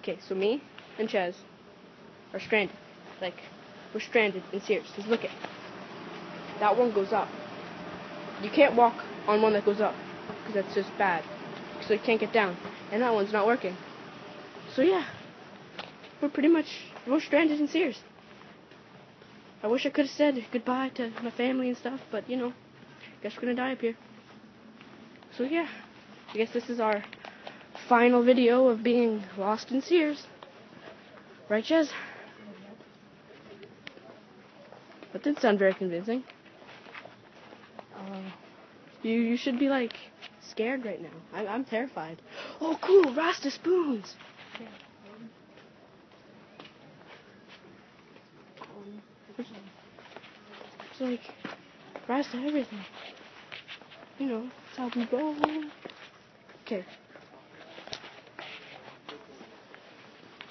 Okay, so me and Chaz are stranded. Like, we're stranded in Sears. Just look at that one goes up. You can't walk on one that goes up because that's just bad. So you can't get down. And that one's not working. So yeah, we're stranded in Sears. I wish I could have said goodbye to my family and stuff, but you know, guess we're gonna die up here. So yeah, I guess this is our final video of being lost in Sears. Right, Chaz? That didn't sound very convincing. You should be like scared right now. I'm terrified. Oh, cool, Rasta spoons. It's like Rasta everything. You know, that's how we go. Okay.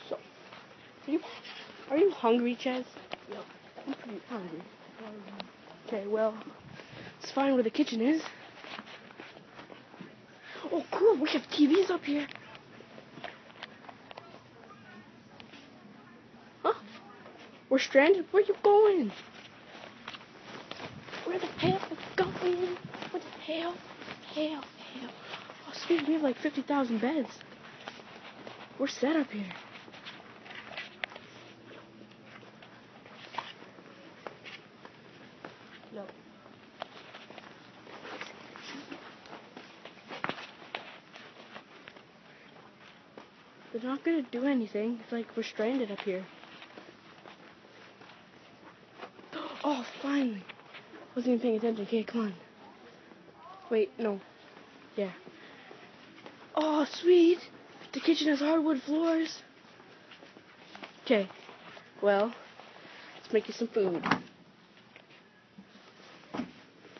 So, are you hungry, Chaz? Yep. I'm pretty hungry. Okay, well, let's find where the kitchen is. Oh, cool, we have TVs up here. Huh? We're stranded? Where are you going? Where the hell are you going? What the hell? Hell. Oh, sweet, we have like 50,000 beds. We're set up here. Yep. They're not gonna do anything. It's like we're stranded up here. Oh, finally. Wasn't even paying attention. Okay, come on. Wait, no. Yeah. Oh, sweet. The kitchen has hardwood floors. Okay. Well, let's make you some food.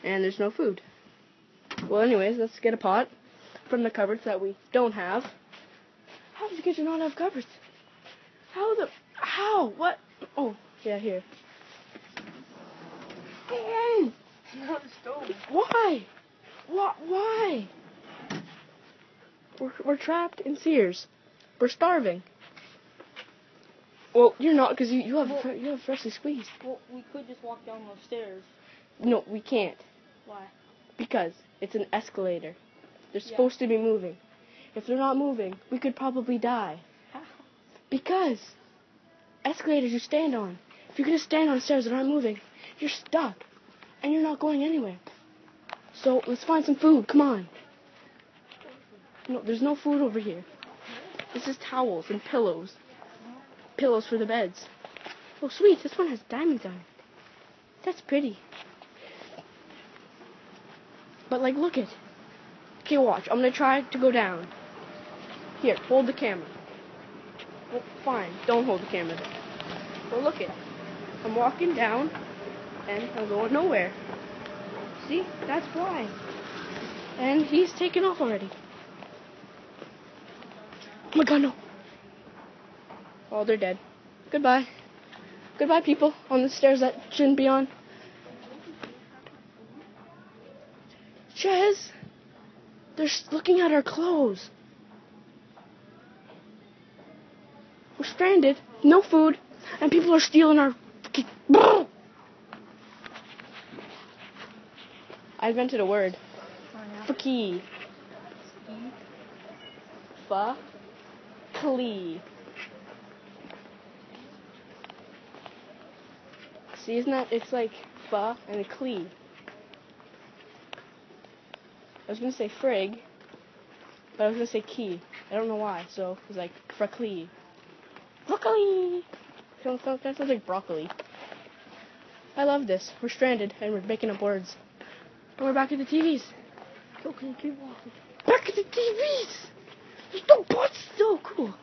And there's no food. Well, anyways, let's get a pot from the cupboards that we don't have. How does the kitchen not have cupboards? How? What? Oh, yeah, here. Not a stove. Why? Why? We're trapped in Sears. We're starving. Well, you're not, because you have freshly squeezed. Well, we could just walk down those stairs. No, we can't. Why? Because it's an escalator. They're supposed to be moving. If they're not moving, we could probably die. How? Because escalators you stand on. If you're going to stand on stairs that aren't moving, you're stuck. And you're not going anywhere. So let's find some food. Come on. No, there's no food over here. This is towels and pillows. Pillows for the beds. Oh, sweet. This one has diamonds on it. That's pretty. But, like, look it. Okay, watch. I'm going to try to go down. Here, hold the camera. Well, fine. Don't hold the camera there. Well, look it. I'm walking down, and I'm going nowhere. See? That's why. And he's taken off already. Oh my god, no. Oh, they're dead. Goodbye. Goodbye, people on the stairs that shouldn't be on. Chaz, they're looking at our clothes. We're stranded, no food, and people are stealing our... I invented a word. Faki. Fa-clee. See, isn't that, it's like fa and a clee. I was going to say frig, but I was going to say key. I don't know why, so it was like fraclee. Broccoli! That sounds like broccoli. I love this. We're stranded, and we're making up words. And we're back at the TVs. Okay, keep walking. Back at the TVs! There's no butts! So cool.